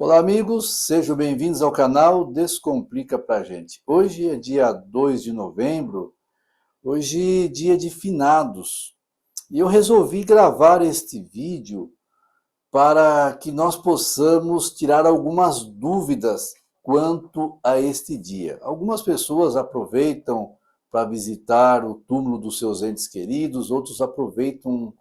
Olá, amigos, sejam bem-vindos ao canal Descomplica Pra Gente. Hoje é dia 2 de novembro, hoje é dia de finados. E eu resolvi gravar este vídeo para que nós possamos tirar algumas dúvidas quanto a este dia. Algumas pessoas aproveitam para visitar o túmulo dos seus entes queridos, outros aproveitam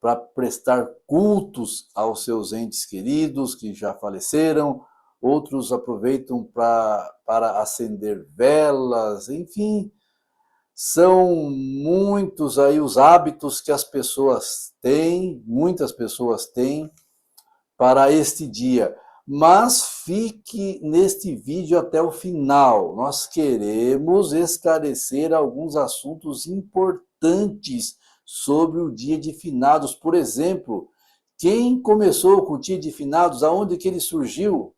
para prestar cultos aos seus entes queridos que já faleceram, outros aproveitam para acender velas, enfim, são muitos aí os hábitos que as pessoas têm, muitas pessoas têm para este dia. Mas fique neste vídeo até o final. Nós queremos esclarecer alguns assuntos importantes sobre o dia de finados. Por exemplo, quem começou com o dia de finados, aonde que ele surgiu?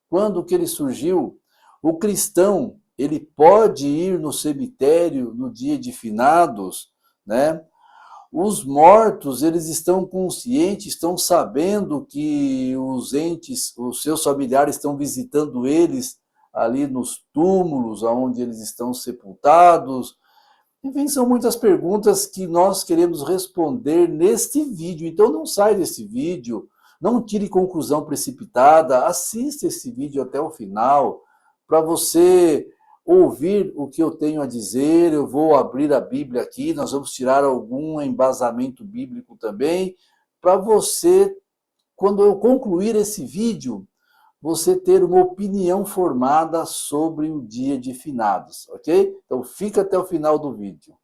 Quando que ele surgiu? O cristão, ele pode ir no cemitério no dia de finados, né? Os mortos, eles estão conscientes, estão sabendo que os entes, os seus familiares estão visitando eles ali nos túmulos, onde eles estão sepultados. Enfim, são muitas perguntas que nós queremos responder neste vídeo. Então não sai desse vídeo, não tire conclusão precipitada, assista esse vídeo até o final, para você ouvir o que eu tenho a dizer. Eu vou abrir a Bíblia aqui, nós vamos tirar algum embasamento bíblico também, para você, quando eu concluir esse vídeo, você ter uma opinião formada sobre o dia de finados, ok? Então fica até o final do vídeo.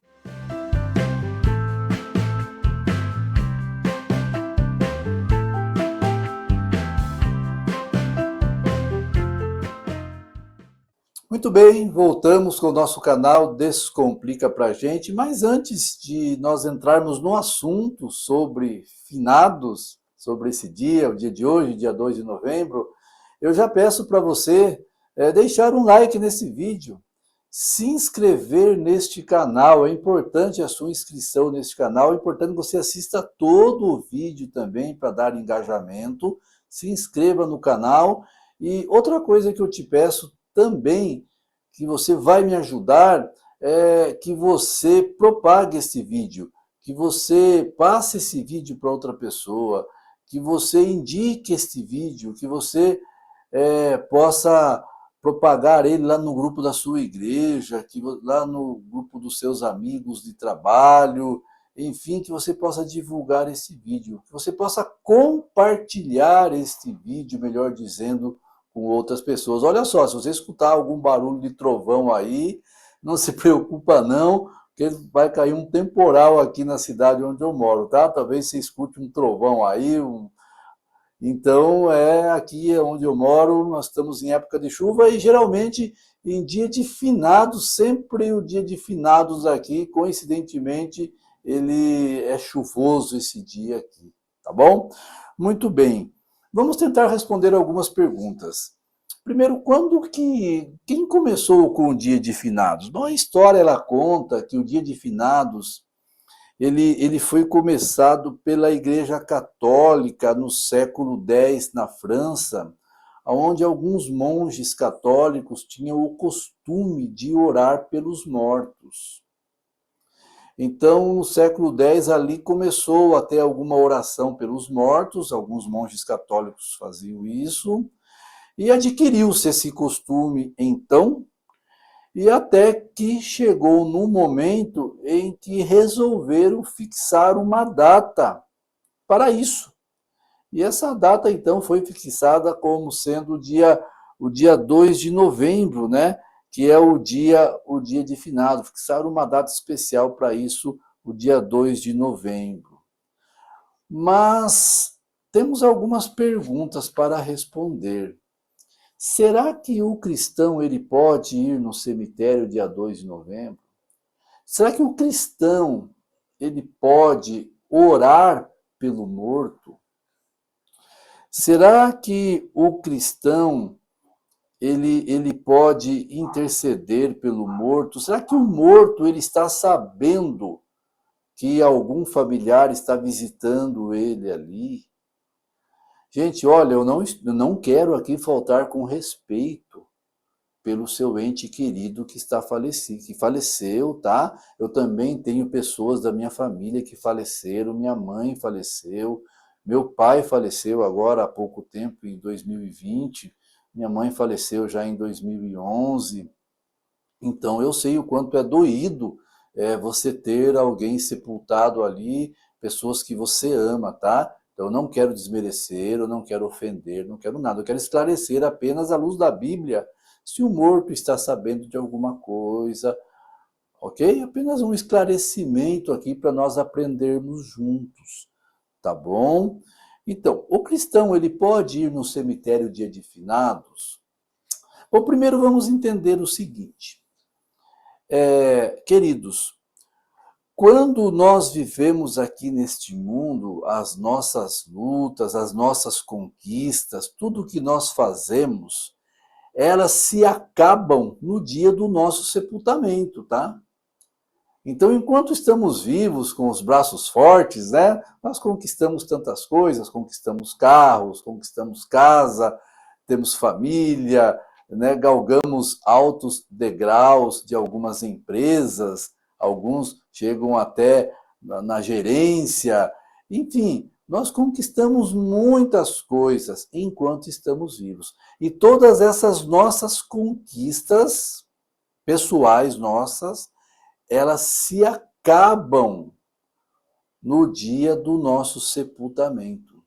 Muito bem, voltamos com o nosso canal Descomplica Pra Gente, mas antes de nós entrarmos no assunto sobre finados, sobre esse dia, o dia de hoje, dia 2 de novembro, eu já peço para você deixar um like nesse vídeo, se inscrever neste canal, é importante a sua inscrição neste canal, é importante que você assista todo o vídeo também para dar engajamento, se inscreva no canal. E outra coisa que eu te peço também, que você vai me ajudar, é que você propague esse vídeo, que você passe esse vídeo para outra pessoa, que você indique este vídeo, que você possa propagar ele lá no grupo da sua igreja, lá no grupo dos seus amigos de trabalho, enfim, que você possa divulgar esse vídeo, que você possa compartilhar este vídeo, melhor dizendo, com outras pessoas. Olha só, se você escutar algum barulho de trovão aí, não se preocupa não, porque vai cair um temporal aqui na cidade onde eu moro, tá? Talvez você escute um trovão aí, Então, aqui onde eu moro, nós estamos em época de chuva e geralmente em dia de finados, sempre o dia de finados aqui, coincidentemente, ele é chuvoso esse dia aqui, tá bom? Muito bem, vamos tentar responder algumas perguntas. Primeiro, quem começou com o dia de finados? Bom, a história ela conta que o dia de finados ele foi começado pela Igreja Católica no século X, na França, onde alguns monges católicos tinham o costume de orar pelos mortos. Então, no século X, ali começou a ter alguma oração pelos mortos, alguns monges católicos faziam isso, e adquiriu-se esse costume, então, e até que chegou no momento em que resolveram fixar uma data para isso. E essa data, então, foi fixada como sendo o dia 2 de novembro, né? Que é o dia de finado. Fixaram uma data especial para isso, o dia 2 de novembro. Mas temos algumas perguntas para responder. Será que o cristão ele pode ir no cemitério dia 2 de novembro? Será que o cristão ele pode orar pelo morto? Será que o cristão ele pode interceder pelo morto? Será que o morto ele está sabendo que algum familiar está visitando ele ali? Gente, olha, eu não quero aqui faltar com respeito pelo seu ente querido que está falecido, que faleceu, tá? Eu também tenho pessoas da minha família que faleceram, minha mãe faleceu, meu pai faleceu agora há pouco tempo, em 2020, minha mãe faleceu já em 2011. Então eu sei o quanto é doído você ter alguém sepultado ali, pessoas que você ama, tá? Então eu não quero desmerecer, eu não quero ofender, não quero nada. Eu quero esclarecer apenas à luz da Bíblia se o morto está sabendo de alguma coisa, ok? Apenas um esclarecimento aqui para nós aprendermos juntos, tá bom? Então, o cristão ele pode ir no cemitério dia de finados? Bom, primeiro vamos entender o seguinte. Queridos, quando nós vivemos aqui neste mundo, as nossas lutas, as nossas conquistas, tudo que nós fazemos, elas se acabam no dia do nosso sepultamento, tá? Então, enquanto estamos vivos, com os braços fortes, né, nós conquistamos tantas coisas, conquistamos carros, conquistamos casa, temos família, né, galgamos altos degraus de algumas empresas, alguns chegam até na gerência, enfim, nós conquistamos muitas coisas enquanto estamos vivos. E todas essas nossas conquistas pessoais nossas, elas se acabam no dia do nosso sepultamento.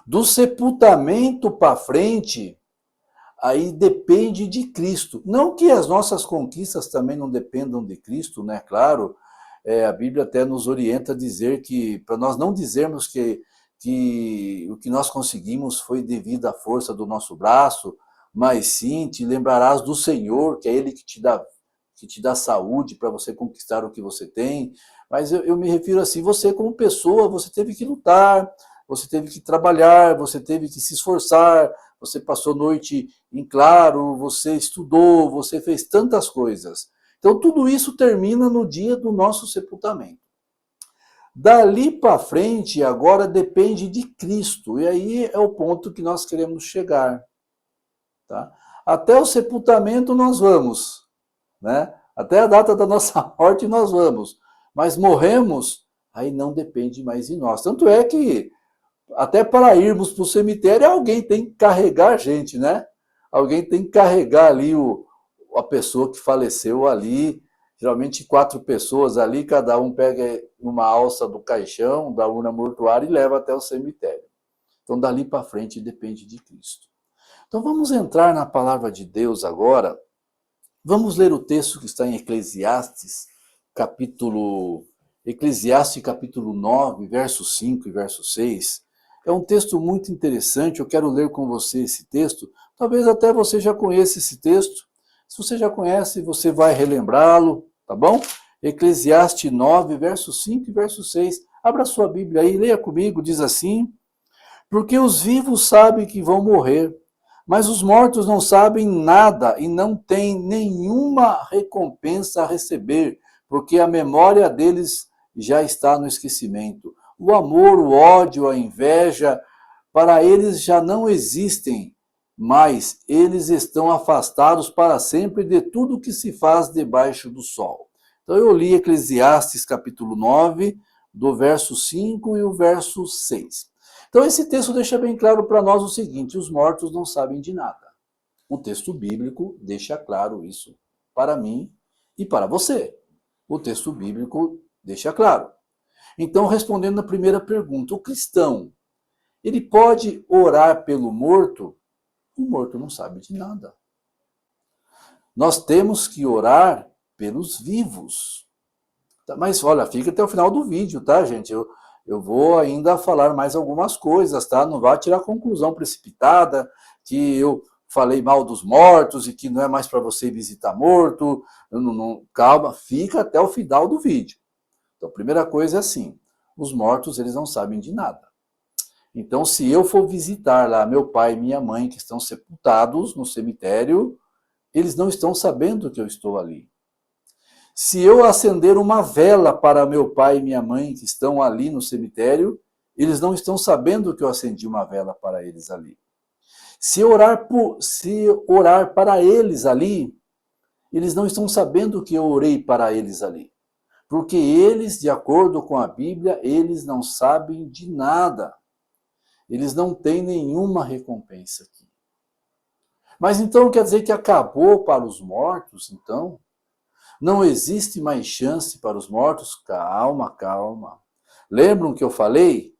Do sepultamento para frente, aí depende de Cristo. Não que as nossas conquistas também não dependam de Cristo, né? Claro, a Bíblia até nos orienta a dizer que, para nós não dizermos que o que nós conseguimos foi devido à força do nosso braço, mas sim te lembrarás do Senhor, que é Ele que te dá saúde para você conquistar o que você tem. Mas eu me refiro assim, você como pessoa, você teve que lutar, você teve que trabalhar, você teve que se esforçar, você passou noite em claro, você estudou, você fez tantas coisas. Então tudo isso termina no dia do nosso sepultamento. Dali para frente, agora depende de Cristo. E aí é o ponto que nós queremos chegar. Tá? Até o sepultamento nós vamos, né? Até a data da nossa morte nós vamos. Mas morremos, aí não depende mais de nós. Tanto é que até para irmos para o cemitério, alguém tem que carregar a gente, né? Alguém tem que carregar ali a pessoa que faleceu ali. Geralmente 4 pessoas ali, cada um pega uma alça do caixão, da urna mortuária e leva até o cemitério. Então, dali para frente depende de Cristo. Então, vamos entrar na palavra de Deus agora. Vamos ler o texto que está em Eclesiastes capítulo 9, verso 5 e verso 6. É um texto muito interessante, eu quero ler com você esse texto. Talvez até você já conheça esse texto. Se você já conhece, você vai relembrá-lo, tá bom? Eclesiastes 9, verso 5 e verso 6. Abra sua Bíblia aí, leia comigo, diz assim: porque os vivos sabem que vão morrer, mas os mortos não sabem nada e não têm nenhuma recompensa a receber, porque a memória deles já está no esquecimento. O amor, o ódio, a inveja, para eles já não existem, mas eles estão afastados para sempre de tudo que se faz debaixo do sol. Então eu li Eclesiastes capítulo 9, do verso 5 e o verso 6. Então esse texto deixa bem claro para nós o seguinte: os mortos não sabem de nada. O texto bíblico deixa claro isso para mim e para você. O texto bíblico deixa claro. Então, respondendo à primeira pergunta, o cristão, ele pode orar pelo morto? O morto não sabe de nada. Nós temos que orar pelos vivos. Mas olha, fica até o final do vídeo, tá, gente? Eu vou ainda falar mais algumas coisas, tá? Não vá tirar conclusão precipitada, que eu falei mal dos mortos e que não é mais para você visitar morto. Calma, fica até o final do vídeo. Então, a primeira coisa é assim, os mortos, eles não sabem de nada. Então, se eu for visitar lá meu pai e minha mãe, que estão sepultados no cemitério, eles não estão sabendo que eu estou ali. Se eu acender uma vela para meu pai e minha mãe, que estão ali no cemitério, Eles não estão sabendo que eu acendi uma vela para eles ali. Se orar para eles ali, eles não estão sabendo que eu orei para eles ali. Porque eles, de acordo com a Bíblia, eles não sabem de nada. Eles não têm nenhuma recompensa aqui. Mas então quer dizer que acabou para os mortos, então? Não existe mais chance para os mortos? Calma, calma. Lembram que eu falei?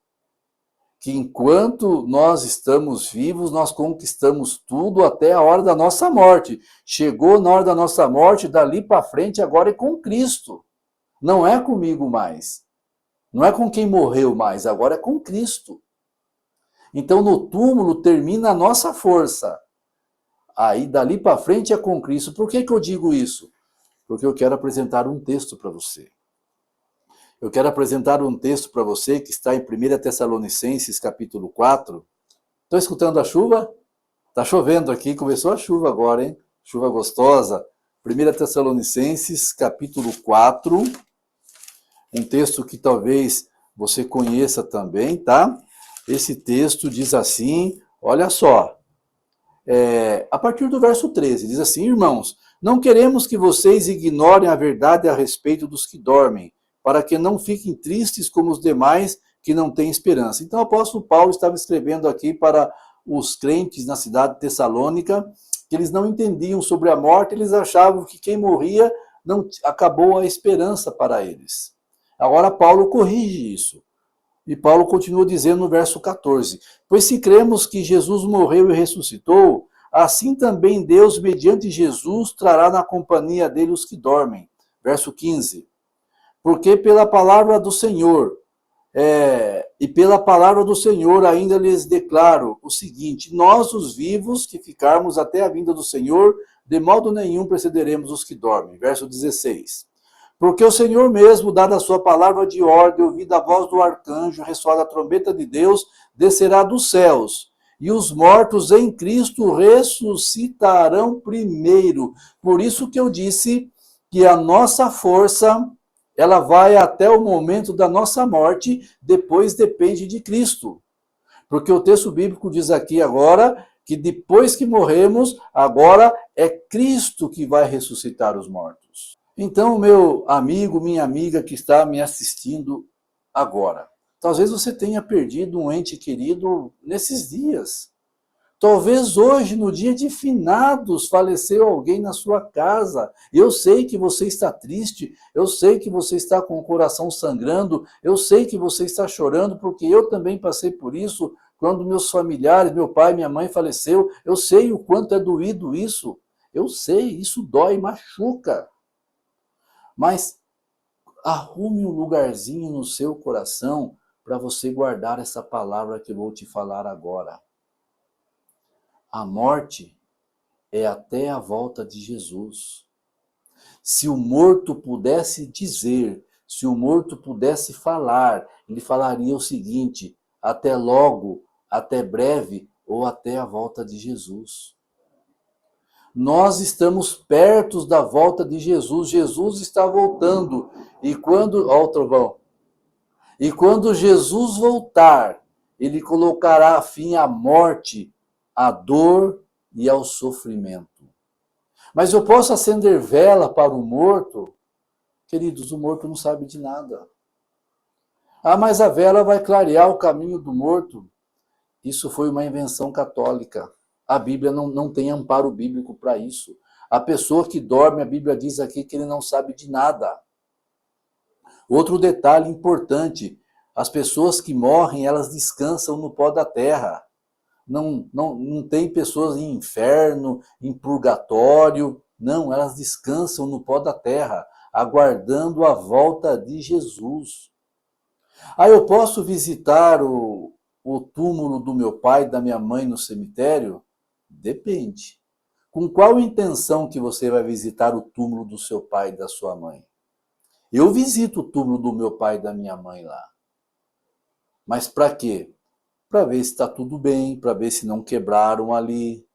Que enquanto nós estamos vivos, nós conquistamos tudo até a hora da nossa morte. Chegou na hora da nossa morte, dali para frente, agora é com Cristo. Não é comigo mais. Não é com quem morreu mais, agora é com Cristo. Então no túmulo termina a nossa força. Aí dali para frente é com Cristo. Por que eu digo isso? Porque eu quero apresentar um texto para você. Eu quero apresentar um texto para você que está em 1 Tessalonicenses, capítulo 4. Estou escutando a chuva? Está chovendo aqui, começou a chuva agora, hein? Chuva gostosa. 1 Tessalonicenses, capítulo 4. Um texto que talvez você conheça também, tá? Esse texto diz assim, olha só. A partir do verso 13, diz assim: irmãos, não queremos que vocês ignorem a verdade a respeito dos que dormem, para que não fiquem tristes como os demais que não têm esperança. Então o apóstolo Paulo estava escrevendo aqui para os crentes na cidade de Tessalônica, que eles não entendiam sobre a morte, eles achavam que quem morria não acabou a esperança para eles. Agora Paulo corrige isso. E Paulo continua dizendo no verso 14: pois se cremos que Jesus morreu e ressuscitou, assim também Deus, mediante Jesus, trará na companhia dele os que dormem. Verso 15: porque pela palavra do Senhor, e pela palavra do Senhor ainda lhes declaro o seguinte: nós, os vivos, que ficarmos até a vinda do Senhor, de modo nenhum precederemos os que dormem. Verso 16: porque o Senhor mesmo, dada a sua palavra de ordem, ouvida a voz do arcanjo, ressoada a trombeta de Deus, descerá dos céus, e os mortos em Cristo ressuscitarão primeiro. Por isso que eu disse que a nossa força, ela vai até o momento da nossa morte, depois depende de Cristo. Porque o texto bíblico diz aqui agora que depois que morremos, agora é Cristo que vai ressuscitar os mortos. Então, meu amigo, minha amiga que está me assistindo agora, talvez você tenha perdido um ente querido nesses dias. Talvez hoje, no dia de finados, faleceu alguém na sua casa. Eu sei que você está triste, eu sei que você está com o coração sangrando, eu sei que você está chorando, porque eu também passei por isso quando meus familiares, meu pai, minha mãe faleceu. Eu sei o quanto é doído isso. Eu sei, isso dói, machuca. Mas arrume um lugarzinho no seu coração para você guardar essa palavra que eu vou te falar agora. A morte é até a volta de Jesus. Se o morto pudesse dizer, se o morto pudesse falar, ele falaria o seguinte: até logo, até breve ou até a volta de Jesus. Nós estamos perto da volta de Jesus. Jesus está voltando. E quando, ó o trovão, e quando Jesus voltar, ele colocará fim à morte, à dor e ao sofrimento. Mas eu posso acender vela para o morto? Queridos, o morto não sabe de nada. Ah, mas a vela vai clarear o caminho do morto. Isso foi uma invenção católica. A Bíblia não tem amparo bíblico para isso. A pessoa que dorme, a Bíblia diz aqui que ele não sabe de nada. Outro detalhe importante, as pessoas que morrem, elas descansam no pó da terra. Não tem pessoas em inferno, em purgatório. Não, elas descansam no pó da terra, aguardando a volta de Jesus. Ah, eu posso visitar o túmulo do meu pai e da minha mãe no cemitério? Depende. Com qual intenção que você vai visitar o túmulo do seu pai e da sua mãe? Eu visito o túmulo do meu pai e da minha mãe lá. Mas para quê? Para ver se está tudo bem, para ver se não quebraram ali,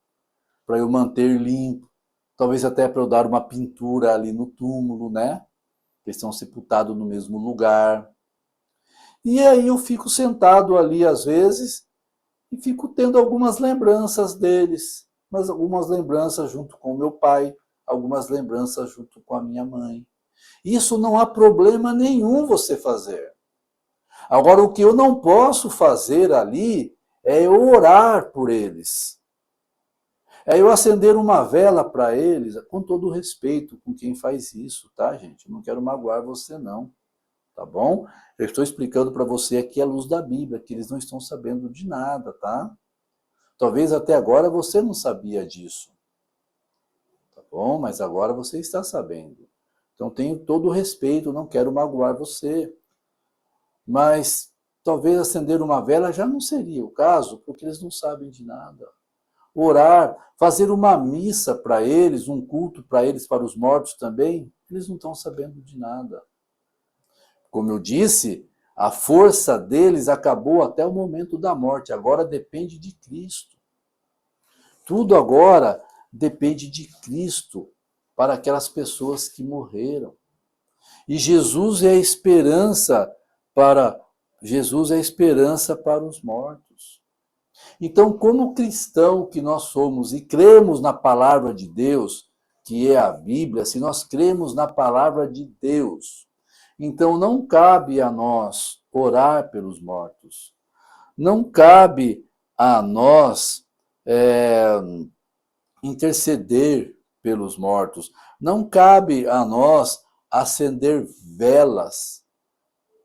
para eu manter limpo, talvez até para eu dar uma pintura ali no túmulo, né? Eles estão sepultados no mesmo lugar. E aí eu fico sentado ali às vezes e fico tendo algumas lembranças deles, mas algumas lembranças junto com o meu pai, algumas lembranças junto com a minha mãe. Isso não há problema nenhum você fazer. Agora, o que eu não posso fazer ali é eu orar por eles. É eu acender uma vela para eles, com todo o respeito com quem faz isso, tá, gente? Eu não quero magoar você, não, tá bom? Eu estou explicando para você aqui a luz da Bíblia, que eles não estão sabendo de nada, tá? Talvez até agora você não sabia disso, tá bom? Mas agora você está sabendo. Então tenho todo o respeito, não quero magoar você. Mas talvez acender uma vela já não seria o caso, porque eles não sabem de nada. Orar, fazer uma missa para eles, um culto para eles, para os mortos também, eles não estão sabendo de nada. Como eu disse, a força deles acabou até o momento da morte, agora depende de Cristo. Tudo agora depende de Cristo para aquelas pessoas que morreram. E para Jesus é a esperança para os mortos. Então, como cristão que nós somos e cremos na palavra de Deus, que é a Bíblia, se nós cremos na palavra de Deus, então não cabe a nós orar pelos mortos. Não cabe a nós interceder pelos mortos. Não cabe a nós acender velas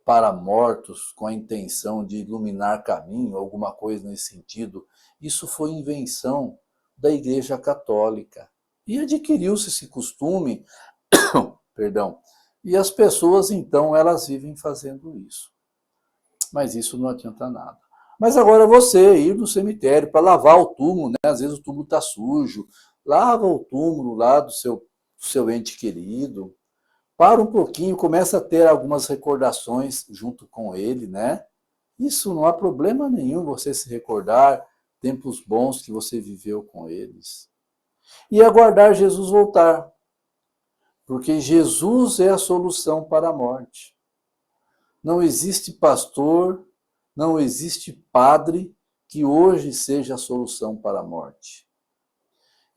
para mortos com a intenção de iluminar caminho, alguma coisa nesse sentido. Isso foi invenção da Igreja Católica. E adquiriu-se esse costume, perdão, e as pessoas então elas vivem fazendo isso. Mas isso não adianta nada. Mas agora você ir no cemitério para lavar o túmulo, né? Às vezes o túmulo está sujo, lava o túmulo lá do seu ente querido, para um pouquinho, começa a ter algumas recordações junto com ele, né? Isso não há problema nenhum você se recordar tempos bons que você viveu com eles. E aguardar Jesus voltar, porque Jesus é a solução para a morte. Não existe pastor, não existe padre que hoje seja a solução para a morte.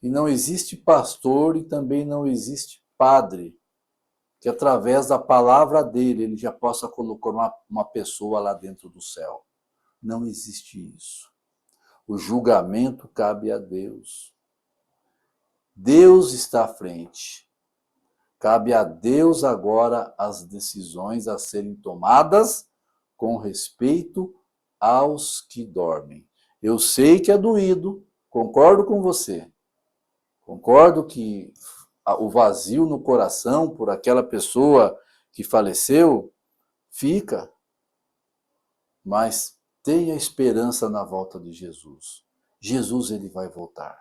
E não existe pastor e também não existe padre que através da palavra dele ele já possa colocar uma pessoa lá dentro do céu. Não existe isso. O julgamento cabe a Deus. Deus está à frente. Cabe a Deus agora as decisões a serem tomadas com respeito aos que dormem. Eu sei que é doído, concordo com você. Concordo que o vazio no coração por aquela pessoa que faleceu fica, mas tenha esperança na volta de Jesus. Jesus ele vai voltar.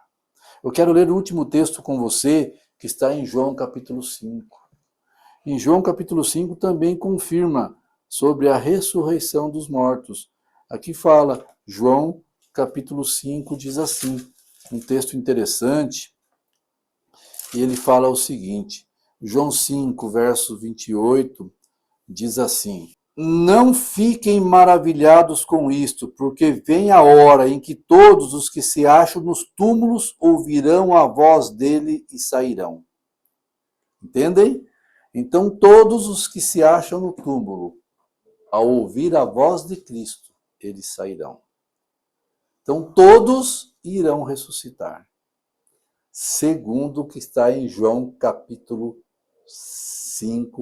Eu quero ler o último texto com você, que está em João capítulo 5. Em João capítulo 5 também confirma sobre a ressurreição dos mortos. Aqui fala, João capítulo 5 diz assim, um texto interessante, e ele fala o seguinte, João 5, verso 28, diz assim, não fiquem maravilhados com isto, porque vem a hora em que todos os que se acham nos túmulos ouvirão a voz dele e sairão. Entendem? Então todos os que se acham no túmulo, ao ouvir a voz de Cristo, eles sairão. Então todos irão ressuscitar. Segundo o que está em João capítulo 5,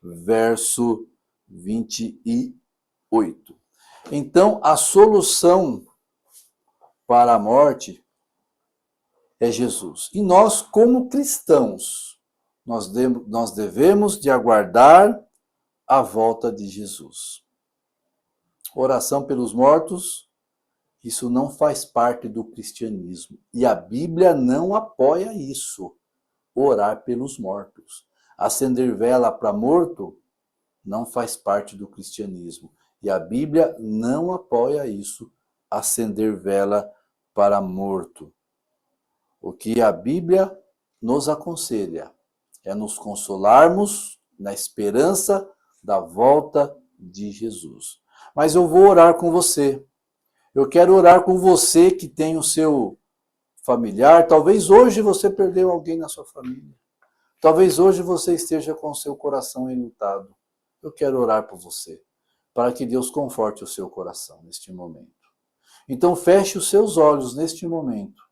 verso 28. Então, a solução para a morte é Jesus. E nós, como cristãos, nós devemos de aguardar a volta de Jesus. Oração pelos mortos, isso não faz parte do cristianismo. E a Bíblia não apoia isso, orar pelos mortos. Acender vela para morto não faz parte do cristianismo. E a Bíblia não apoia isso, acender vela para morto. O que a Bíblia nos aconselha é nos consolarmos na esperança da volta de Jesus. Mas eu vou orar com você. Eu quero orar com você que tem o seu familiar. Talvez hoje você perdeu alguém na sua família. Talvez hoje você esteja com o seu coração enlutado. Eu quero orar por você, para que Deus conforte o seu coração neste momento. Então feche os seus olhos neste momento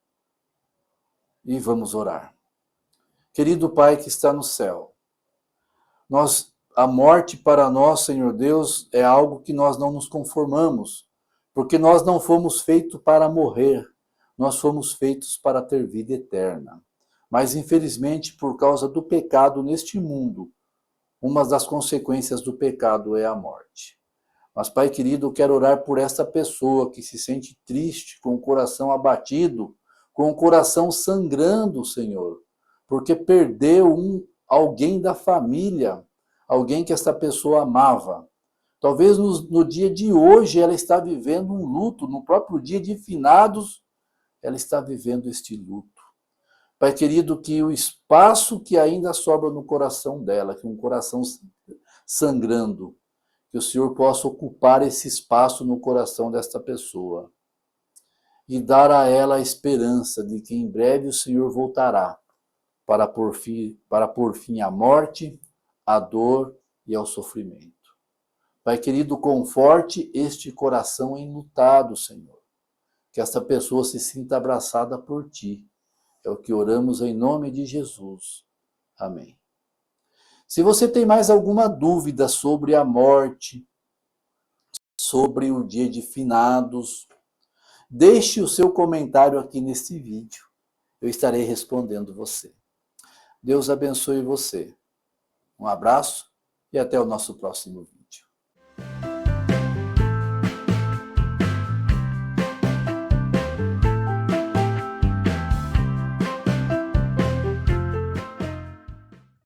e vamos orar. Querido Pai que está no céu, a morte para nós, Senhor Deus, é algo que nós não nos conformamos, porque nós não fomos feitos para morrer, nós fomos feitos para ter vida eterna. Mas, infelizmente, por causa do pecado neste mundo, uma das consequências do pecado é a morte. Mas, Pai querido, eu quero orar por esta pessoa que se sente triste, com o coração abatido, com o coração sangrando, Senhor, porque perdeu alguém da família, alguém que esta pessoa amava. Talvez no dia de hoje ela está vivendo um luto, no próprio dia de finados, ela está vivendo este luto. Pai querido, que o espaço que ainda sobra no coração dela, que um coração sangrando, que o Senhor possa ocupar esse espaço no coração desta pessoa e dar a ela a esperança de que em breve o Senhor voltará para pôr fim à morte, à dor e ao sofrimento. Pai querido, conforte este coração enlutado, Senhor. Que esta pessoa se sinta abraçada por Ti. É o que oramos em nome de Jesus. Amém. Se você tem mais alguma dúvida sobre a morte, sobre o dia de finados, deixe o seu comentário aqui neste vídeo. Eu estarei respondendo você. Deus abençoe você. Um abraço e até o nosso próximo vídeo.